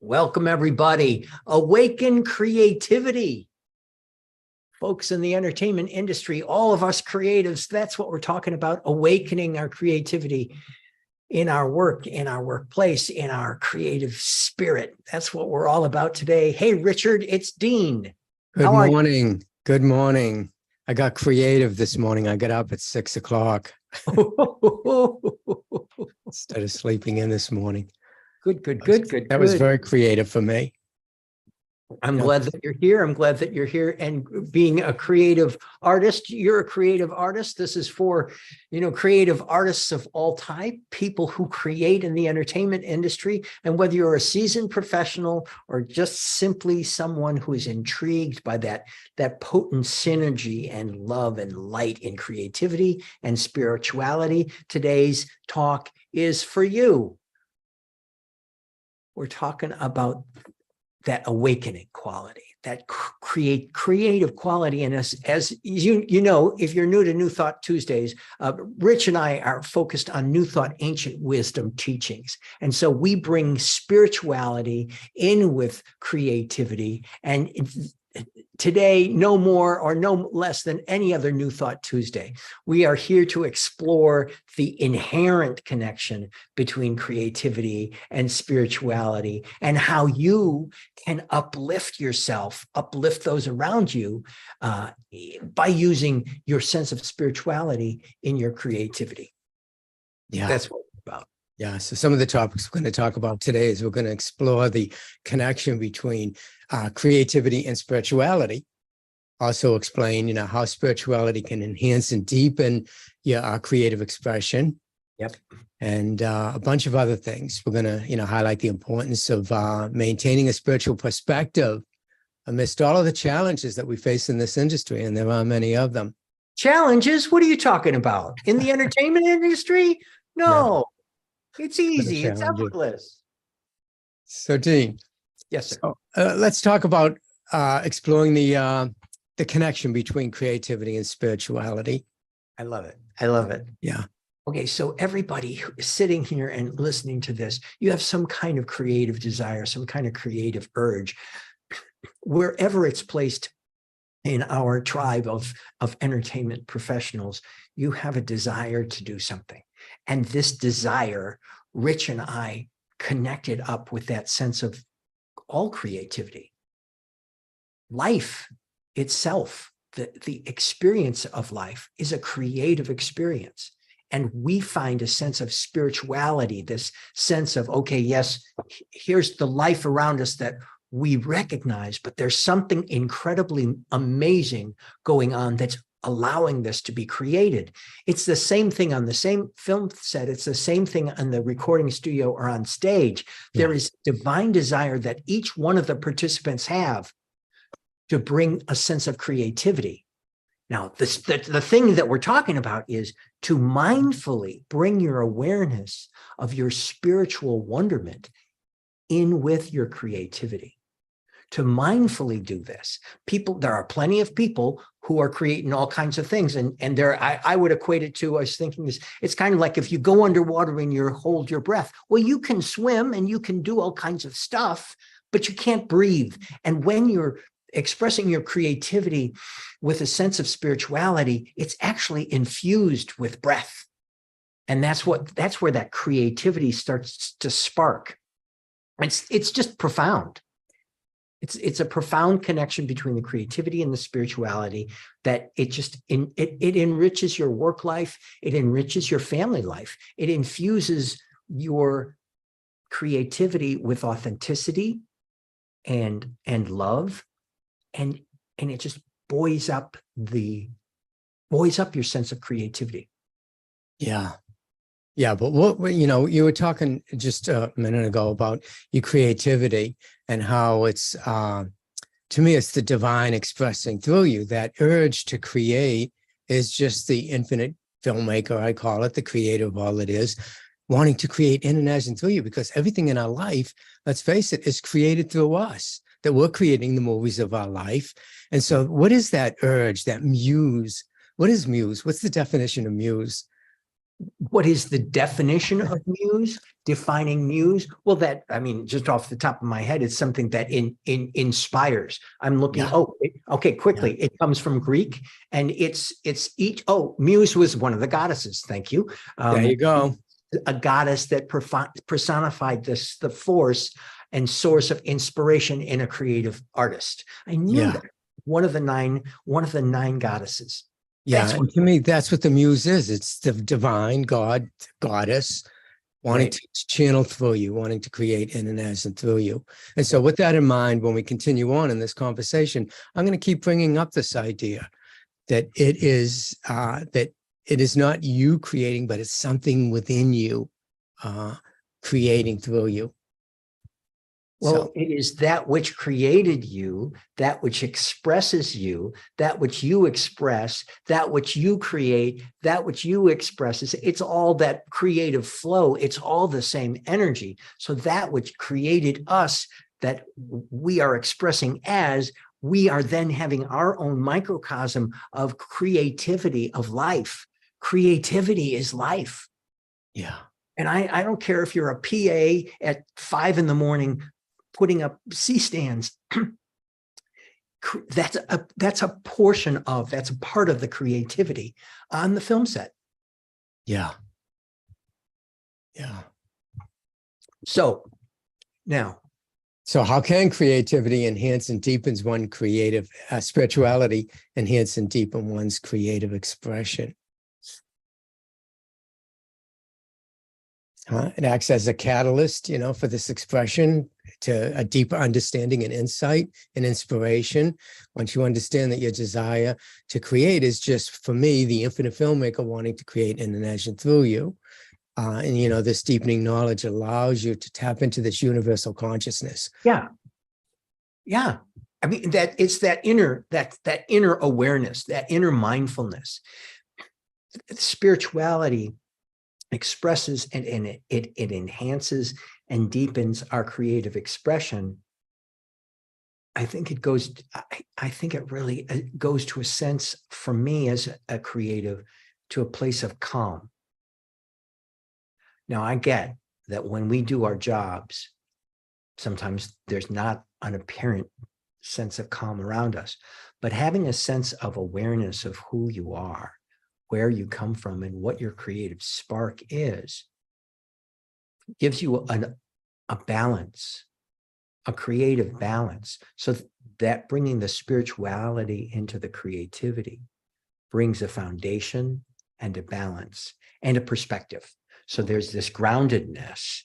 Welcome, everybody. Awaken creativity. Folks in the entertainment industry, all of us creatives, that's what we're talking about, awakening our creativity in our work, in our workplace, in our creative spirit. That's what we're all about today. Hey, Richard, it's Dean. Good morning. Good morning. I got creative this morning. I got up at 6 o'clock instead of sleeping in this morning. Good. That was very creative for me. I'm glad that you're here. I'm glad that you're here and being a creative artist. You're a creative artist. This is for, creative artists of all type, people who create in the entertainment industry. And whether you're a seasoned professional or just simply someone who is intrigued by that potent synergy and love and light in creativity and spirituality, today's talk is for you. We're talking about that awakening quality, that creative quality in us. As you know, if you're new to New Thought Tuesdays, Rich and I are focused on New Thought ancient wisdom teachings. And so we bring spirituality in with creativity. And today, no more or no less than any other New Thought Tuesday, we are here to explore the inherent connection between creativity and spirituality and how you can uplift yourself, uplift those around you by using your sense of spirituality in your creativity. Yeah, that's what we're about. Yeah, so some of the topics we're going to talk about today is we're going to explore the connection between creativity and spirituality. Also explain, how spirituality can enhance and deepen your creative expression. Yep. And a bunch of other things. We're going to, highlight the importance of maintaining a spiritual perspective amidst all of the challenges that we face in this industry, and there are many of them. Challenges? What are you talking about? In the entertainment industry? No. It's easy. It's effortless. So, Dean. Yes, sir. So, let's talk about exploring the connection between creativity and spirituality. I love it. I love it. Yeah. Okay, so everybody who is sitting here and listening to this, you have some kind of creative desire, some kind of creative urge, wherever it's placed in our tribe of entertainment professionals. You have a desire to do something. And this desire, Rich and I connected up with that sense of all creativity. Life itself, the experience of life is a creative experience. And we find a sense of spirituality, this sense of, okay, yes, here's the life around us that we recognize, but there's something incredibly amazing going on that's allowing this to be created. It's the same thing on the same film set. It's the same thing on the recording studio or on stage. Yeah. There is divine desire that each one of the participants have to bring a sense of creativity. Now, the thing that we're talking about is to mindfully bring your awareness of your spiritual wonderment in with your creativity. To mindfully do this. There are plenty of people who are creating all kinds of things. And I would equate it to, I was thinking this, it's kind of like if you go underwater and you hold your breath. Well, you can swim and you can do all kinds of stuff, but you can't breathe. And when you're expressing your creativity with a sense of spirituality, it's actually infused with breath. And that's where that creativity starts to spark. It's just profound. It's a profound connection between the creativity and the spirituality that it enriches your work life. It enriches your family life. It infuses your creativity with authenticity and love, and it just buoys up your sense of creativity. Yeah. Yeah, but you were talking just a minute ago about your creativity and how it's, to me, it's the divine expressing through you. That urge to create is just the infinite filmmaker, I call it, the creator of all it is, wanting to create in and as and through you, because everything in our life, let's face it, is created through us, that we're creating the movies of our life. And so what is that urge, that muse? What is muse? What's the definition of muse? what is the definition of muse? Defining muse? Well, that, I mean, just off the top of my head, it's something that inspires. I'm looking, Yeah. okay, quickly. It comes from Greek, and it's each, muse was one of the goddesses. Thank you. There you go. A goddess that personified the force and source of inspiration in a creative artist. I knew that. One of the nine goddesses. Yeah, and to me, that's what the muse is. It's the divine God, goddess, wanting to channel through you, wanting to create in and as and through you. And so with that in mind, when we continue on in this conversation, I'm going to keep bringing up this idea that it is not you creating, but it's something within you creating through you. Well, it is that which created you, that which expresses you, that which you express, that which you create, that which you express. It's all that creative flow. It's all the same energy. So that which created us, that we are expressing as, we are then having our own microcosm of creativity, of life. Creativity is life. Yeah. And I don't care if you're a PA at 5 a.m, putting up C-stands. That's a portion of, that's a part of the creativity on the film set. Yeah. Yeah. So now. So how can creativity enhance and deepens one creative, spirituality enhance and deepen one's creative expression? It acts as a catalyst, for this expression, to a deeper understanding and insight and inspiration. Once you understand that your desire to create is just, for me, the infinite filmmaker wanting to create in and as and through you. And this deepening knowledge allows you to tap into this universal consciousness. Yeah. Yeah. I mean, that it's that inner awareness, that inner mindfulness. Spirituality expresses and it enhances and deepens our creative expression. I think it really goes to a sense, for me as a creative, to a place of calm. Now, I get that when we do our jobs, sometimes there's not an apparent sense of calm around us, but having a sense of awareness of who you are, where you come from, and what your creative spark is, gives you a balance, a creative balance. So that bringing the spirituality into the creativity brings a foundation and a balance and a perspective. So there's this groundedness,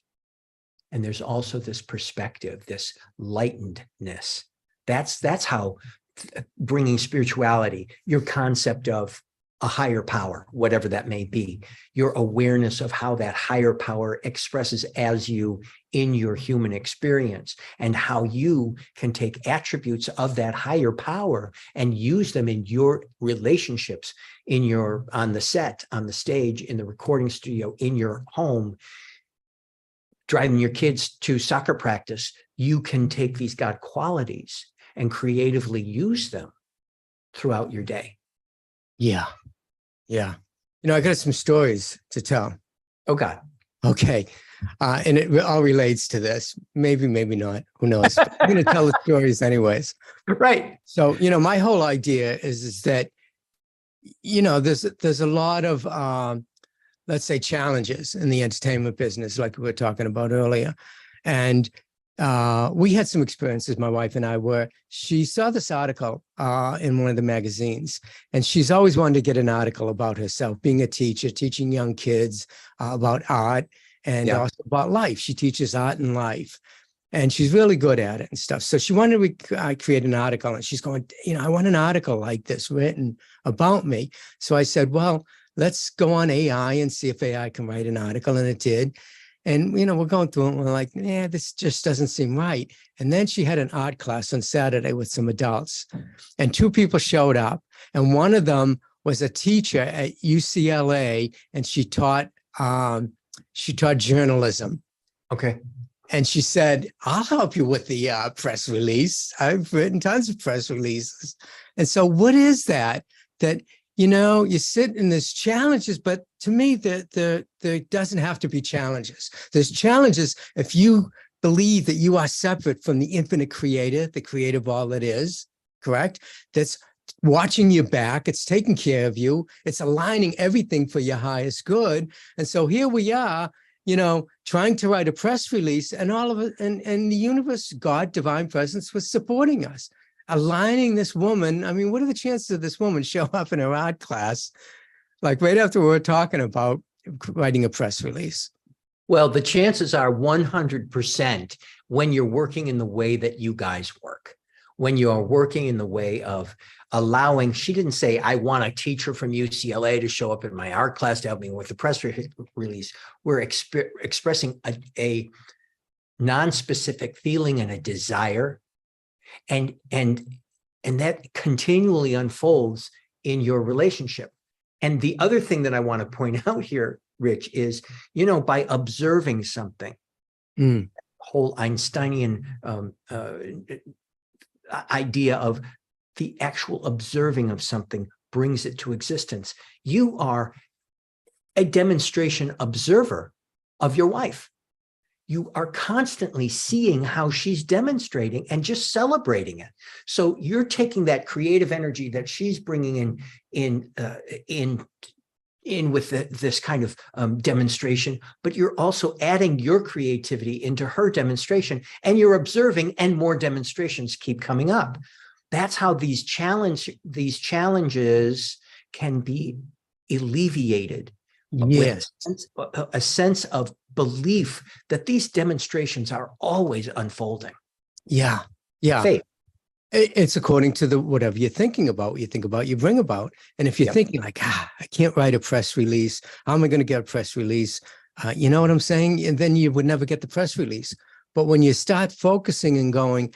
and there's also this perspective, this lightenedness. That's how bringing spirituality, your concept of a higher power, whatever that may be, your awareness of how that higher power expresses as you in your human experience, and how you can take attributes of that higher power and use them in your relationships, on the set, on the stage, in the recording studio, in your home, driving your kids to soccer practice. You can take these God qualities and creatively use them throughout your day. Yeah. Yeah. I got some stories to tell. Oh, God. Okay. And it all relates to this. Maybe, maybe not. Who knows? I'm going to tell the stories anyways. Right. So, my whole idea is that, there's a lot of, let's say, challenges in the entertainment business, like we were talking about earlier. And we had some experiences, my wife and I, where she saw this article in one of the magazines, and she's always wanted to get an article about herself, being a teacher, teaching young kids about art and also about life. She teaches art and life, and she's really good at it and stuff. So she wanted to create an article, and she's going, I want an article like this written about me. So I said, well, let's go on AI and see if AI can write an article, and it did. And, we're going through it, and we're like, this just doesn't seem right. And then she had an art class on Saturday with some adults, and 2 people showed up. And one of them was a teacher at UCLA, and she taught journalism. Okay. And she said, I'll help you with the press release. I've written tons of press releases. And so what is that you sit in these challenges, but to me, there doesn't have to be challenges. There's challenges if you believe that you are separate from the infinite creator, the creator of all that is, correct? That's watching your back, it's taking care of you, it's aligning everything for your highest good. And so here we are, trying to write a press release, and all of it, and the universe, God, divine presence, was supporting us, aligning this woman. I mean, what are the chances of this woman show up in her art class, like right after we were talking about writing a press release? Well, the chances are 100% when you're working in the way that you guys work, when you are working in the way of allowing, she didn't say, I want a teacher from UCLA to show up in my art class to help me with the press release. We're expressing a non-specific feeling and a desire, and that continually unfolds in your relationship. And the other thing that I want to point out here, Rich, is, by observing something, whole Einsteinian idea of the actual observing of something brings it to existence. You are a demonstration observer of your wife. You are constantly seeing how she's demonstrating and just celebrating it. So you're taking that creative energy that she's bringing in with this kind of demonstration, but you're also adding your creativity into her demonstration, and you're observing, and more demonstrations keep coming up. That's how these challenges can be alleviated. Yes. With a sense of belief that these demonstrations are always unfolding. Yeah. Yeah. Faith. It's according to whatever you're thinking about, what you think about, you bring about. And if you're thinking like, I can't write a press release, how am I going to get a press release? You know what I'm saying? And then you would never get the press release. But when you start focusing and going,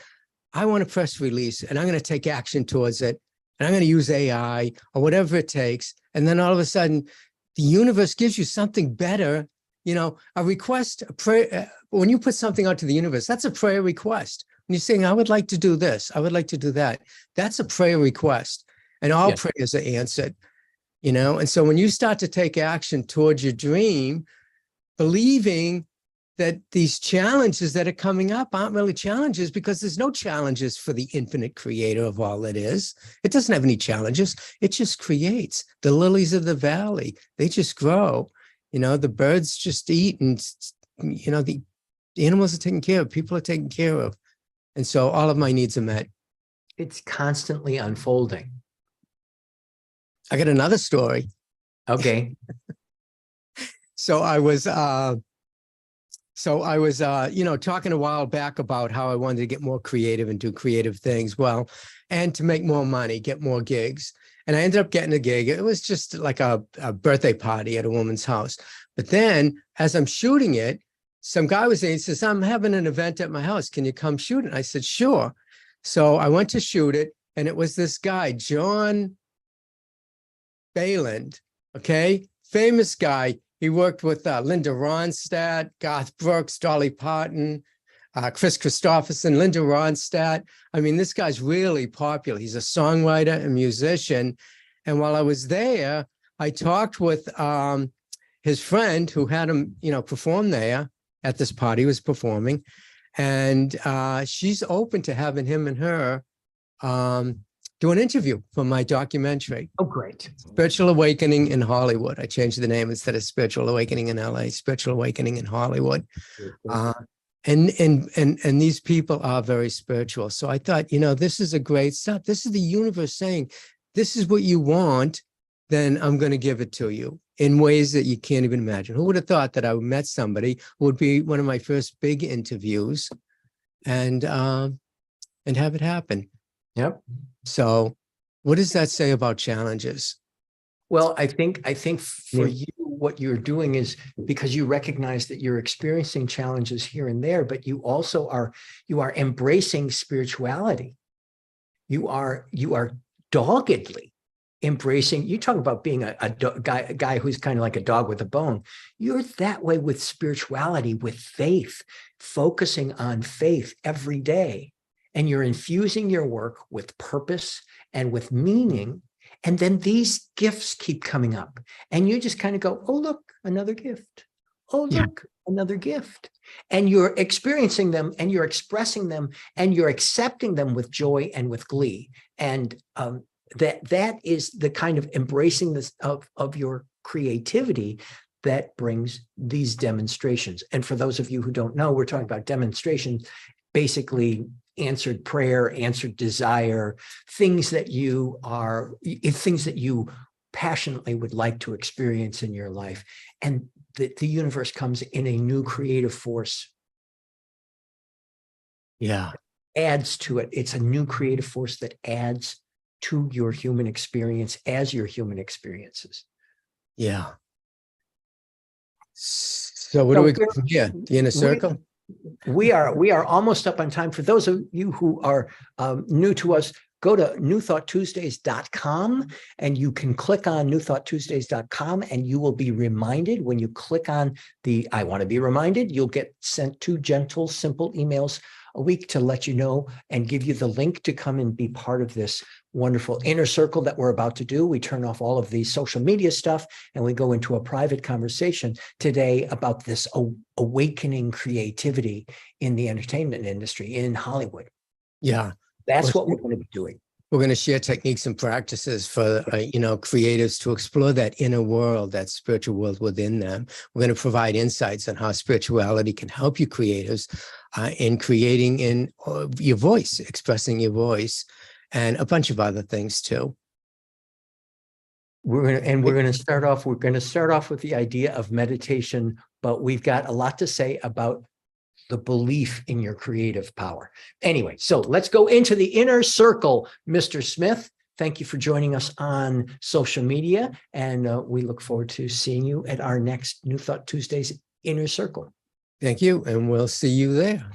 I want a press release, and I'm going to take action towards it, and I'm going to use AI or whatever it takes. And then all of a sudden, the universe gives you something better, a request, a prayer. When you put something out to the universe, that's a prayer request. When you're saying, I would like to do this, I would like to do that, that's a prayer request. And all prayers are answered, And so when you start to take action towards your dream, believing that these challenges that are coming up aren't really challenges, because there's no challenges for the infinite creator of all that is. It doesn't have any challenges. It just creates. The lilies of the valley, they just grow. The birds just eat, and, the animals are taken care of, people are taken care of. And so all of my needs are met. It's constantly unfolding. I got another story. Okay. So I was talking a while back about how I wanted to get more creative and do creative things. Well, and to make more money, get more gigs. And I ended up getting a gig. It was just like a birthday party at a woman's house. But then as I'm shooting it, some guy was there, he says, I'm having an event at my house. Can you come shoot it? I said, sure. So I went to shoot it, and it was this guy, John Bayland, famous guy. He worked with Linda Ronstadt, Garth Brooks, Dolly Parton, Chris Christopherson, Linda Ronstadt. I mean, this guy's really popular. He's a songwriter and musician. And while I was there, I talked with his friend who had him, perform there at this party. He was performing. And she's open to having him and her do an interview for my documentary. Oh, great. Spiritual Awakening in Hollywood. I changed the name instead of Spiritual Awakening in LA, Spiritual Awakening in Hollywood. And these people are very spiritual. So I thought, this is a great stuff. This is the universe saying, this is what you want, then I'm going to give it to you in ways that you can't even imagine. Who would have thought that I met somebody who would be one of my first big interviews and have it happen? Yep. So what does that say about challenges? Well, I think for you, what you're doing is, because you recognize that you're experiencing challenges here and there, but you also are embracing spirituality. You are doggedly embracing. You talk about being a guy who's kind of like a dog with a bone. You're that way with spirituality, with faith, focusing on faith every day. And you're infusing your work with purpose and with meaning. And then these gifts keep coming up and you just kind of go, oh, look, another gift. Oh, look, another gift. And you're experiencing them and you're expressing them and you're accepting them with joy and with glee. And that is the kind of embracing this of your creativity that brings these demonstrations. And for those of you who don't know, we're talking about demonstrations, basically answered prayer, answered desire, things that you passionately would like to experience in your life. And the universe comes in a new creative force. Yeah. Adds to it. It's a new creative force that adds to your human experience as your human experiences. Yeah. So where do we go from here? The inner circle? We are almost up on time. For those of you who are new to us, go to newthoughttuesdays.com and you can click on newthoughttuesdays.com and you will be reminded when you click on the I want to be reminded, you'll get sent 2 gentle, simple emails a week to let you know and give you the link to come and be part of this wonderful inner circle that we're about to do. We turn off all of the social media stuff and we go into a private conversation today about this awakening creativity in the entertainment industry in Hollywood. Yeah. That's what we're going to be doing. We're going to share techniques and practices for, creatives to explore that inner world, that spiritual world within them. We're going to provide insights on how spirituality can help you creatives in creating in your voice, expressing your voice, and a bunch of other things too. We're going to start off with the idea of meditation, but we've got a lot to say about the belief in your creative power. Anyway, so let's go into the inner circle. Mr. Smith, thank you for joining us on social media, and we look forward to seeing you at our next New Thought Tuesdays Inner Circle. Thank you, and we'll see you there.